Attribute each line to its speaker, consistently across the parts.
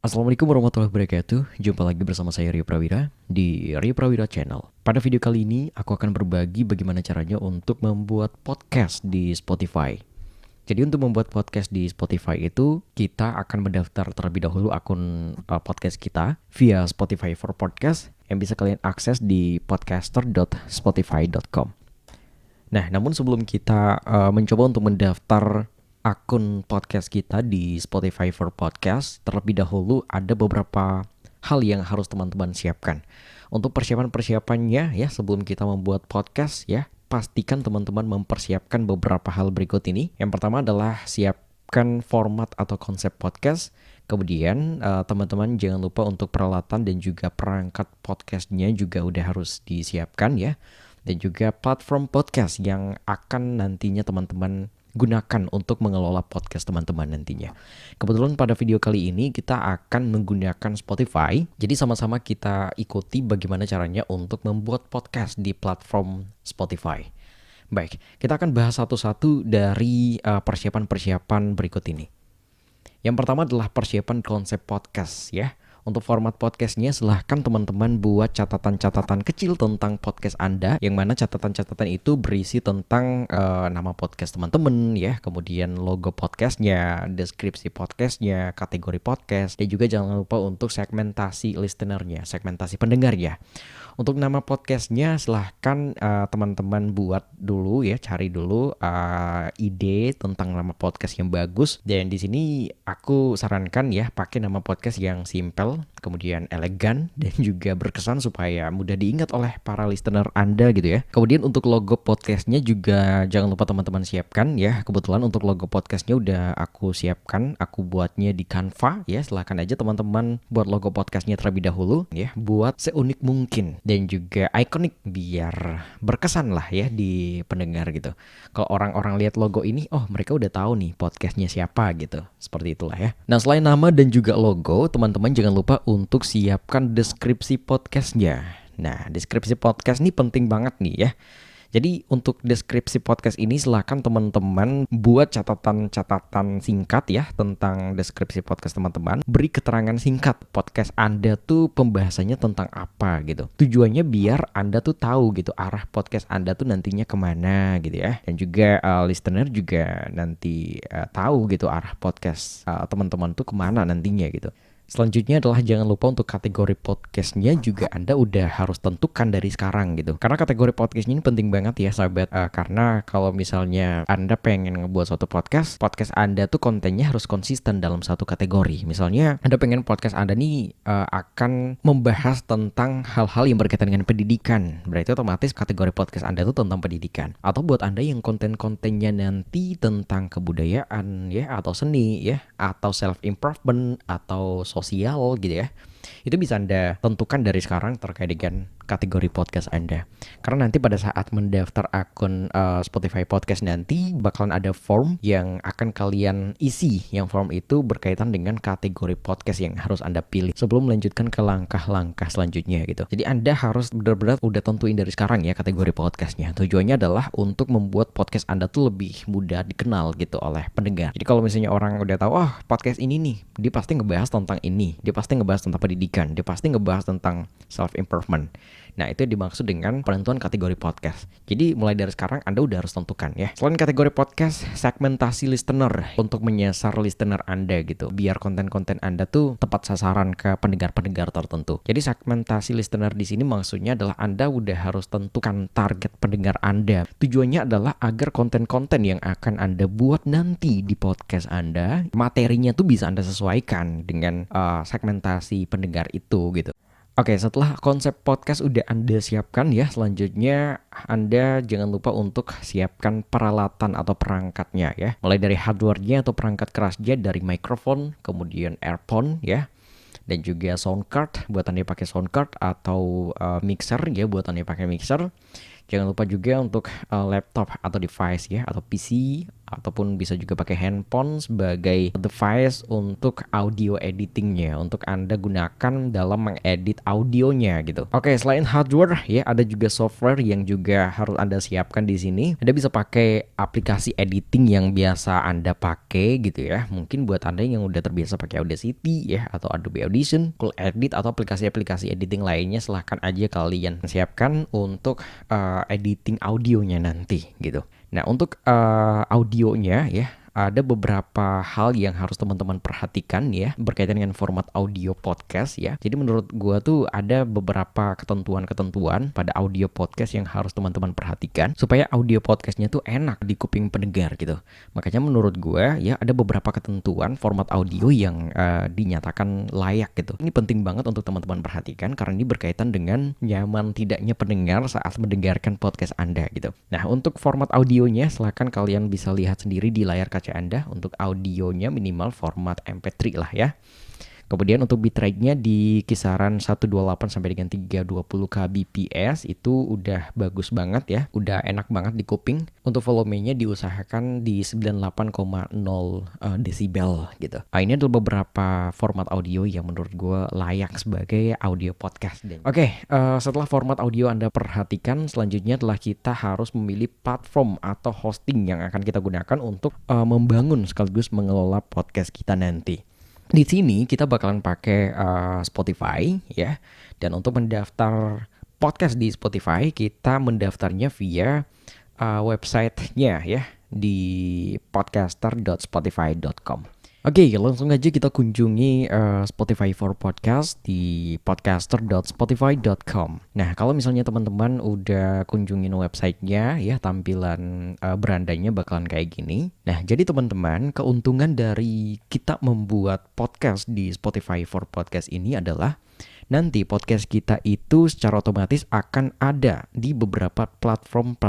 Speaker 1: Assalamualaikum warahmatullahi wabarakatuh. Jumpa lagi bersama saya Rio Prawira di Rio Prawira Channel. Pada video kali ini aku akan berbagi bagaimana caranya untuk membuat podcast di Spotify. Jadi untuk membuat podcast di Spotify itu kita akan mendaftar terlebih dahulu akun podcast kita via Spotify for Podcast yang bisa kalian akses di podcaster.spotify.com. Nah, namun sebelum kita mencoba untuk mendaftar akun podcast kita di Spotify for Podcast, terlebih dahulu ada beberapa hal yang harus teman-teman siapkan. Untuk persiapan-persiapannya ya, sebelum kita membuat podcast ya, pastikan teman-teman mempersiapkan beberapa hal berikut ini. Yang pertama adalah siapkan format atau konsep podcast. Kemudian teman-teman jangan lupa untuk peralatan dan juga perangkat podcastnya juga udah harus disiapkan ya. Dan juga platform podcast yang akan nantinya teman-teman gunakan untuk mengelola podcast teman-teman nantinya. Kebetulan pada video kali ini kita akan menggunakan Spotify. Jadi sama-sama kita ikuti bagaimana caranya untuk membuat podcast di platform Spotify. Baik, kita akan bahas satu-satu dari persiapan-persiapan berikut ini. Yang pertama adalah persiapan konsep podcast ya. Untuk format podcastnya silahkan teman-teman buat catatan-catatan kecil tentang podcast Anda, yang mana catatan-catatan itu berisi tentang nama podcast teman-teman ya, kemudian logo podcastnya, deskripsi podcastnya, kategori podcast, dan juga jangan lupa untuk segmentasi listenernya, segmentasi pendengarnya. Untuk nama podcastnya silahkan teman-teman buat dulu ya, cari dulu ide tentang nama podcast yang bagus. Dan di sini aku sarankan ya pakai nama podcast yang simple, kemudian elegan dan juga berkesan supaya mudah diingat oleh para listener Anda gitu ya. Kemudian untuk logo podcastnya juga jangan lupa teman-teman siapkan ya. Kebetulan untuk logo podcastnya udah aku siapkan, aku buatnya di Canva ya. Silahkan aja teman-teman buat logo podcastnya terlebih dahulu ya, buat seunik mungkin dan juga ikonik biar berkesan lah ya di pendengar gitu. Kalau orang-orang lihat logo ini, oh mereka udah tahu nih podcastnya siapa gitu. Seperti itulah ya. Nah, selain nama dan juga logo, teman-teman jangan lupa untuk siapkan deskripsi podcastnya. Nah, deskripsi podcast ini penting banget nih ya. Jadi untuk deskripsi podcast ini silahkan teman-teman buat catatan-catatan singkat ya tentang deskripsi podcast teman-teman. Beri keterangan singkat podcast Anda tuh pembahasannya tentang apa gitu. Tujuannya biar Anda tuh tahu gitu arah podcast Anda tuh nantinya kemana gitu ya. Dan juga listener juga nanti tahu gitu arah podcast teman-teman tuh kemana nantinya gitu. Selanjutnya adalah jangan lupa untuk kategori podcastnya juga Anda udah harus tentukan dari sekarang gitu. Karena kategori podcast ini penting banget ya sahabat. Karena kalau misalnya Anda pengen ngebuat suatu podcast Anda tuh kontennya harus konsisten dalam satu kategori. Misalnya Anda pengen podcast Anda nih akan membahas tentang hal-hal yang berkaitan dengan pendidikan. Berarti otomatis kategori podcast Anda tuh tentang pendidikan. Atau buat Anda yang konten-kontennya nanti tentang kebudayaan ya, atau seni ya, atau self-improvement, atau sosial gitu ya. Itu bisa Anda tentukan dari sekarang terkait dengan kategori podcast Anda. Karena nanti pada saat mendaftar akun Spotify Podcast nanti bakalan ada form yang akan kalian isi. Yang form itu berkaitan dengan kategori podcast yang harus Anda pilih sebelum melanjutkan ke langkah-langkah selanjutnya gitu. Jadi Anda harus benar-benar udah tentuin dari sekarang ya kategori podcastnya. Tujuannya adalah untuk membuat podcast Anda tuh lebih mudah dikenal gitu oleh pendengar. Jadi kalau misalnya orang udah tahu, oh podcast ini nih, dia pasti ngebahas tentang ini, dia pasti ngebahas tentang pendidikan, dia pasti ngebahas tentang self-improvement. Nah, itu dimaksud dengan penentuan kategori podcast. Jadi mulai dari sekarang Anda udah harus tentukan ya. Selain kategori podcast, segmentasi listener untuk menyasar listener Anda gitu. Biar konten-konten Anda tuh tepat sasaran ke pendengar-pendengar tertentu. Jadi segmentasi listener di sini maksudnya adalah Anda udah harus tentukan target pendengar Anda. Tujuannya adalah agar konten-konten yang akan Anda buat nanti di podcast Anda, materinya tuh bisa Anda sesuaikan dengan segmentasi pendengar itu gitu. Oke, setelah konsep podcast udah Anda siapkan ya, selanjutnya Anda jangan lupa untuk siapkan peralatan atau perangkatnya ya. Mulai dari hardware-nya atau perangkat kerasnya, dari mikrofon, kemudian earphone ya, dan juga sound card buat Anda pakai sound card, atau mixer ya buat Anda pakai mixer. Jangan lupa juga untuk laptop atau device ya, atau PC ataupun bisa juga pakai handphone sebagai device untuk audio editingnya, untuk Anda gunakan dalam mengedit audionya gitu. Oke, selain hardware ya, ada juga software yang juga harus Anda siapkan di sini. Anda bisa pakai aplikasi editing yang biasa Anda pakai gitu ya. Mungkin buat Anda yang udah terbiasa pakai Audacity ya, atau Adobe Audition, Cool Edit, atau aplikasi-aplikasi editing lainnya, silahkan aja kalian siapkan untuk editing audionya nanti gitu. Nah, untuk audionya ya, ada beberapa hal yang harus teman-teman perhatikan ya berkaitan dengan format audio podcast ya. Jadi menurut gua tuh ada beberapa ketentuan-ketentuan pada audio podcast yang harus teman-teman perhatikan supaya audio podcastnya tuh enak di kuping pendengar gitu. Makanya menurut gua ya ada beberapa ketentuan format audio yang dinyatakan layak gitu. Ini penting banget untuk teman-teman perhatikan karena ini berkaitan dengan nyaman tidaknya pendengar saat mendengarkan podcast Anda gitu. Nah, untuk format audionya silahkan kalian bisa lihat sendiri di layar kaca Anda. Untuk audionya minimal format MP3 lah ya. Kemudian untuk bitrate-nya di kisaran 128 sampai dengan 320 kbps itu udah bagus banget ya, udah enak banget di kuping. Untuk volumenya diusahakan di 98,0 desibel gitu. Ini adalah beberapa format audio yang menurut gue layak sebagai audio podcast. Oke, setelah format audio Anda perhatikan, selanjutnya adalah kita harus memilih platform atau hosting yang akan kita gunakan untuk membangun sekaligus mengelola podcast kita nanti. Di sini kita bakalan pakai Spotify ya. Dan untuk mendaftar podcast di Spotify, kita mendaftarnya via websitenya ya di podcaster.spotify.com. Oke, langsung aja kita kunjungi Spotify for Podcast di podcaster.spotify.com. Nah, kalau misalnya teman-teman udah kunjungin websitenya ya, tampilan berandanya bakalan kayak gini. Nah, jadi teman-teman, keuntungan dari kita membuat podcast di Spotify for Podcast ini adalah nanti podcast kita itu secara otomatis akan ada di beberapa platform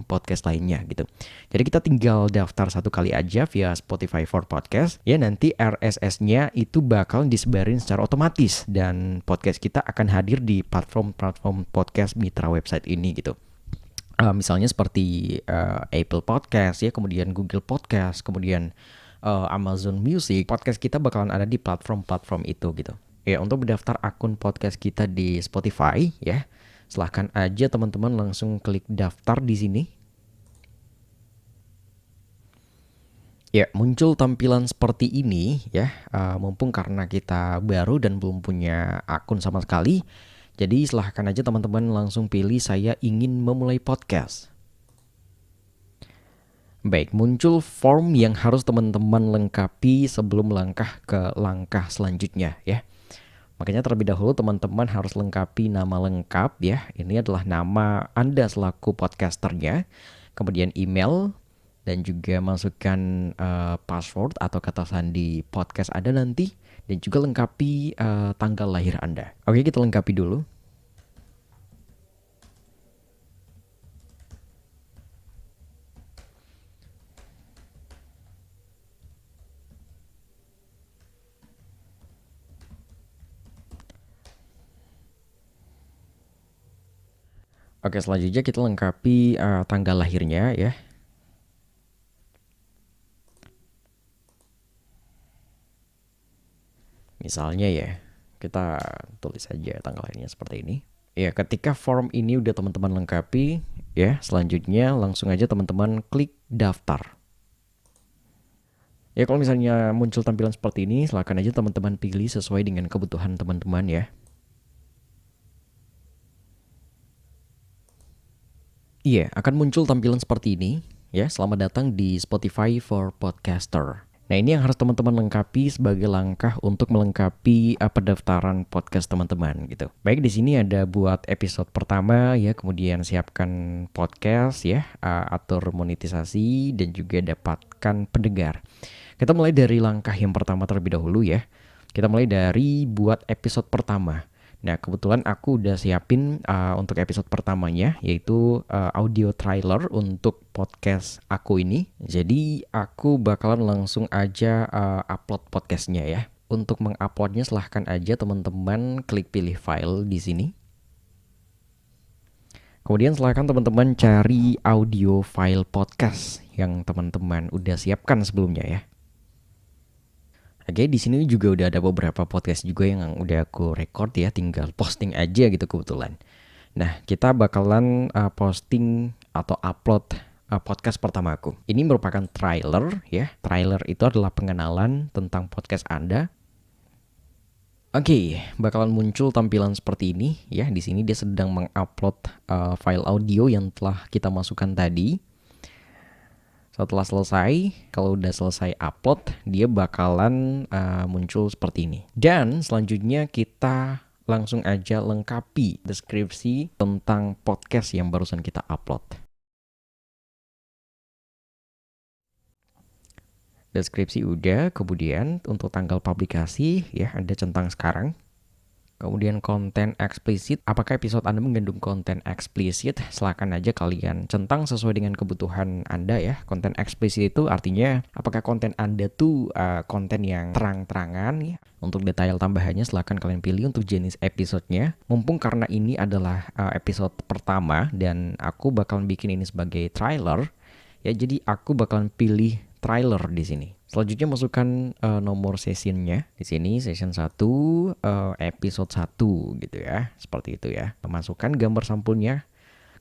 Speaker 1: podcast lainnya gitu. Jadi kita tinggal daftar satu kali aja via Spotify for Podcast ya, nanti RSS-nya itu bakal disebarin secara otomatis dan podcast kita akan hadir di platform podcast mitra website ini gitu. Misalnya seperti Apple Podcast ya, kemudian Google Podcast, kemudian Amazon Music. Podcast kita bakalan ada di platform itu gitu. Ya, untuk mendaftar akun podcast kita di Spotify ya, silahkan aja teman-teman langsung klik daftar di sini. Ya, muncul tampilan seperti ini ya, mumpung karena kita baru dan belum punya akun sama sekali. Jadi silahkan aja teman-teman langsung pilih saya ingin memulai podcast. Baik, muncul form yang harus teman-teman lengkapi sebelum langkah ke langkah selanjutnya ya. Makanya terlebih dahulu teman-teman harus lengkapi nama lengkap ya. Ini adalah nama Anda selaku podcasternya. Kemudian email dan juga masukkan password atau kata sandi podcast Anda nanti. Dan juga lengkapi tanggal lahir Anda. Oke, kita lengkapi dulu. Oke, selanjutnya kita lengkapi tanggal lahirnya ya. Misalnya ya, kita tulis aja tanggal lahirnya seperti ini. Ya, ketika form ini udah teman-teman lengkapi, ya, selanjutnya langsung aja teman-teman klik daftar. Ya, kalau misalnya muncul tampilan seperti ini, silakan aja teman-teman pilih sesuai dengan kebutuhan teman-teman ya. Iya, akan muncul tampilan seperti ini ya. Selamat datang di Spotify for Podcaster. Nah, ini yang harus teman-teman lengkapi sebagai langkah untuk melengkapi pendaftaran podcast teman-teman gitu. Baik, di sini ada buat episode pertama ya, kemudian siapkan podcast ya, atur monetisasi dan juga dapatkan pendengar. Kita mulai dari langkah yang pertama terlebih dahulu ya. Kita mulai dari buat episode pertama. Nah, kebetulan aku udah siapin untuk episode pertamanya, yaitu audio trailer untuk podcast aku ini. Jadi, aku bakalan langsung aja upload podcastnya ya. Untuk menguploadnya silahkan aja teman-teman klik pilih file di sini. Kemudian silakan teman-teman cari audio file podcast yang teman-teman udah siapkan sebelumnya ya. Oke, di sini juga udah ada beberapa podcast juga yang udah aku record ya, tinggal posting aja gitu kebetulan. Nah, kita bakalan posting atau upload podcast pertama aku. Ini merupakan trailer ya. Trailer itu adalah pengenalan tentang podcast Anda. Oke, bakalan muncul tampilan seperti ini ya. Di sini dia sedang mengupload file audio yang telah kita masukkan tadi. Setelah selesai, kalau udah selesai upload, dia bakalan muncul seperti ini. Dan selanjutnya kita langsung aja lengkapi deskripsi tentang podcast yang barusan kita upload. Deskripsi udah, kemudian untuk tanggal publikasi ya ada centang sekarang. Kemudian konten eksplisit, apakah episode Anda mengandung konten eksplisit? Silakan aja kalian centang sesuai dengan kebutuhan Anda ya. Konten eksplisit itu artinya apakah konten Anda tuh konten yang terang-terangan ya. Untuk detail tambahannya silakan kalian pilih untuk jenis episodenya. Mumpung karena ini adalah episode pertama dan aku bakalan bikin ini sebagai trailer ya, jadi aku bakalan pilih trailer di sini. Selanjutnya masukkan nomor sessionnya. Di sini session 1 episode 1 gitu ya. Seperti itu ya. Masukkan gambar sampulnya.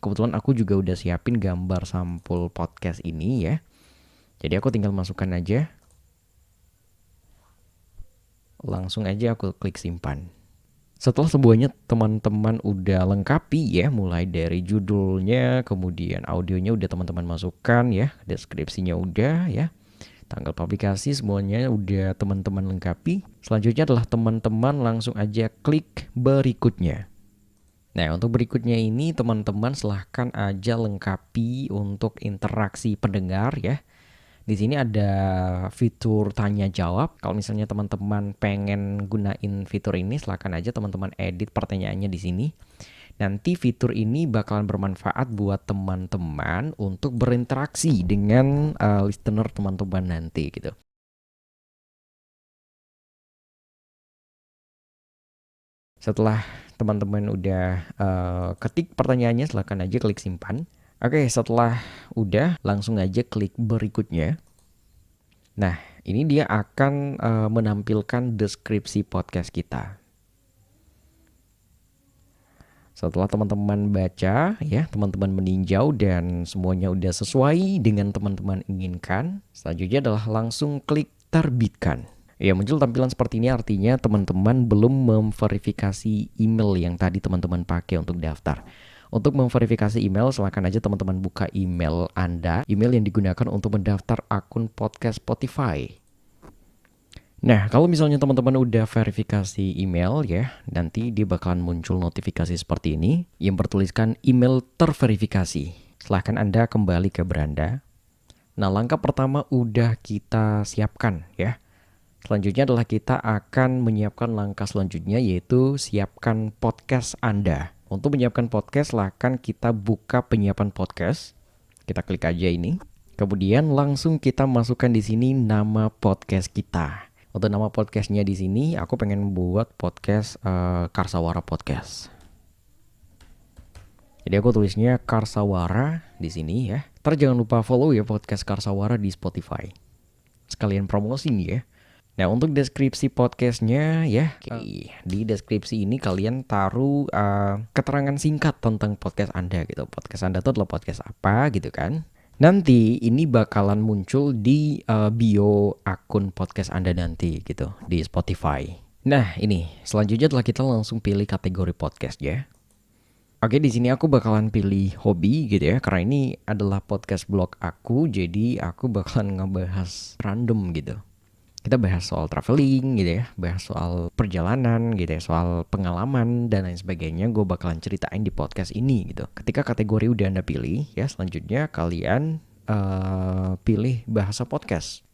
Speaker 1: Kebetulan aku juga udah siapin gambar sampul podcast ini ya. Jadi aku tinggal masukkan aja. Langsung aja aku klik simpan. Setelah semuanya teman-teman udah lengkapi ya, mulai dari judulnya, kemudian audionya udah teman-teman masukkan ya, deskripsinya udah ya. Tanggal publikasi semuanya udah teman-teman lengkapi. Selanjutnya adalah teman-teman langsung aja klik berikutnya. Nah, untuk berikutnya ini teman-teman silahkan aja lengkapi untuk interaksi pendengar ya. Di sini ada fitur tanya jawab. Kalau misalnya teman-teman pengen gunain fitur ini, silahkan aja teman-teman edit pertanyaannya di sini. Nanti fitur ini bakalan bermanfaat buat teman-teman untuk berinteraksi dengan listener teman-teman nanti gitu. Setelah teman-teman udah ketik pertanyaannya, silahkan aja klik simpan. Oke, setelah udah langsung aja klik berikutnya. Nah, ini dia akan menampilkan deskripsi podcast kita. Setelah teman-teman baca ya, teman-teman meninjau dan semuanya udah sesuai dengan teman-teman inginkan, selanjutnya adalah langsung klik terbitkan. Ya, muncul tampilan seperti ini artinya teman-teman belum memverifikasi email yang tadi teman-teman pakai untuk daftar. Untuk memverifikasi email, silakan aja teman-teman buka email Anda, email yang digunakan untuk mendaftar akun podcast Spotify. Nah, kalau misalnya teman-teman udah verifikasi email ya, nanti dia bakalan muncul notifikasi seperti ini yang bertuliskan email terverifikasi. Silahkan Anda kembali ke beranda. Nah, langkah pertama udah kita siapkan ya. Selanjutnya adalah kita akan menyiapkan langkah selanjutnya, yaitu siapkan podcast Anda. Untuk menyiapkan podcast, silahkan kita buka penyiapan podcast. Kita klik aja ini. Kemudian langsung kita masukkan di sini nama podcast kita. Untuk nama podcastnya di sini, aku pengen buat podcast Karsawara Podcast. Jadi aku tulisnya Karsawara di sini ya. Ntar jangan lupa follow ya podcast Karsawara di Spotify. Sekalian promosi nih ya. Nah, untuk deskripsi podcastnya ya, di deskripsi ini kalian taruh keterangan singkat tentang podcast Anda gitu. Podcast Anda itu adalah podcast apa gitu kan. Nanti ini bakalan muncul di bio akun podcast Anda nanti gitu di Spotify. Nah, ini selanjutnya adalah kita langsung pilih kategori podcast ya. Oke, di sini aku bakalan pilih hobi gitu ya, karena ini adalah podcast blog aku, jadi aku bakalan ngebahas random gitu. Kita bahas soal traveling gitu ya, bahas soal perjalanan gitu ya, soal pengalaman dan lain sebagainya. Gue bakalan ceritain di podcast ini gitu. Ketika kategori udah Anda pilih ya, selanjutnya kalian pilih bahasa podcast.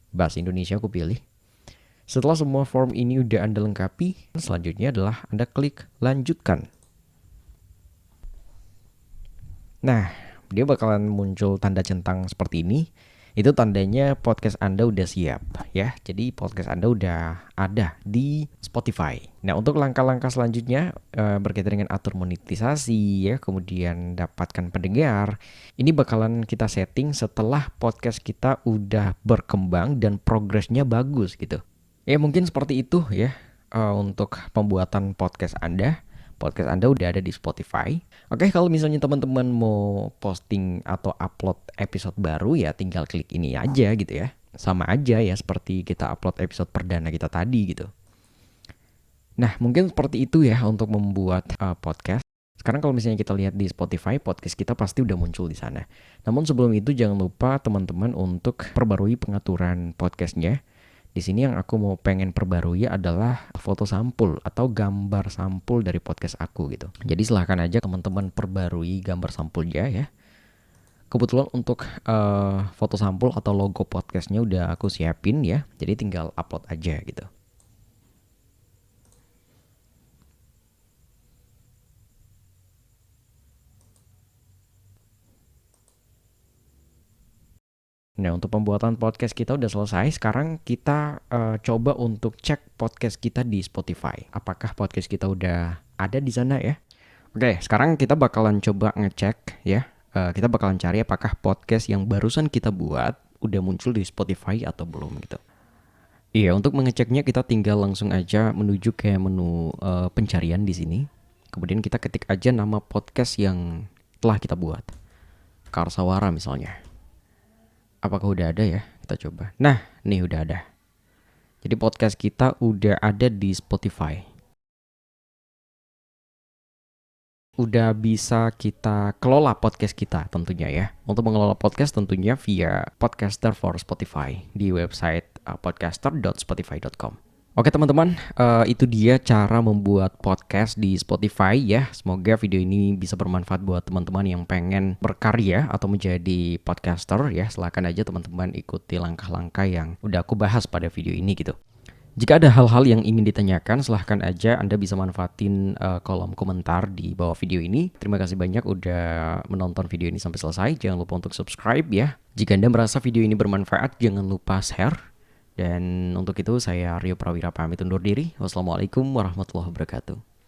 Speaker 1: Bahasa Indonesia aku pilih. Setelah semua form ini udah Anda lengkapi, selanjutnya adalah Anda klik lanjutkan. Nah, dia bakalan muncul tanda centang seperti ini. Itu tandanya podcast Anda udah siap ya. Jadi podcast Anda udah ada di Spotify. Nah, untuk langkah-langkah selanjutnya berkaitan dengan atur monetisasi ya, kemudian dapatkan pendengar. Ini bakalan kita setting setelah podcast kita udah berkembang dan progresnya bagus gitu. Ya mungkin seperti itu ya untuk pembuatan podcast Anda. Podcast Anda udah ada di Spotify. Oke, kalau misalnya teman-teman mau posting atau upload episode baru ya tinggal klik ini aja gitu ya. Sama aja ya seperti kita upload episode perdana kita tadi gitu. Nah, mungkin seperti itu ya untuk membuat podcast. Sekarang kalau misalnya kita lihat di Spotify, podcast kita pasti udah muncul di sana. Namun sebelum itu jangan lupa teman-teman untuk perbarui pengaturan podcastnya. Di sini yang aku mau pengen perbarui adalah foto sampul atau gambar sampul dari podcast aku gitu. Jadi silahkan aja teman-teman perbarui gambar sampulnya ya. Kebetulan untuk foto sampul atau logo podcastnya udah aku siapin ya. Jadi tinggal upload aja gitu. Nah, untuk pembuatan podcast kita udah selesai. Sekarang kita coba untuk cek podcast kita di Spotify. Apakah podcast kita udah ada di sana ya? Oke, sekarang kita bakalan coba ngecek ya. Kita bakalan cari apakah podcast yang barusan kita buat udah muncul di Spotify atau belum gitu. Iya, untuk mengeceknya kita tinggal langsung aja menuju ke menu pencarian di sini. Kemudian kita ketik aja nama podcast yang telah kita buat. Karsawara misalnya. Apakah udah ada ya? Kita coba. Nah, nih udah ada. Jadi podcast kita udah ada di Spotify. Udah bisa kita kelola podcast kita tentunya ya. Untuk mengelola podcast tentunya via Podcaster for Spotify di website podcaster.spotify.com. Oke teman-teman, itu dia cara membuat podcast di Spotify ya. Semoga video ini bisa bermanfaat buat teman-teman yang pengen berkarya atau menjadi podcaster ya. Silakan aja teman-teman ikuti langkah-langkah yang udah aku bahas pada video ini gitu. Jika ada hal-hal yang ingin ditanyakan, silahkan aja Anda bisa manfaatin kolom komentar di bawah video ini. Terima kasih banyak udah menonton video ini sampai selesai. Jangan lupa untuk subscribe ya. Jika Anda merasa video ini bermanfaat, jangan lupa share. Dan untuk itu saya Rio Prawira pamit undur diri. Wassalamualaikum warahmatullahi wabarakatuh.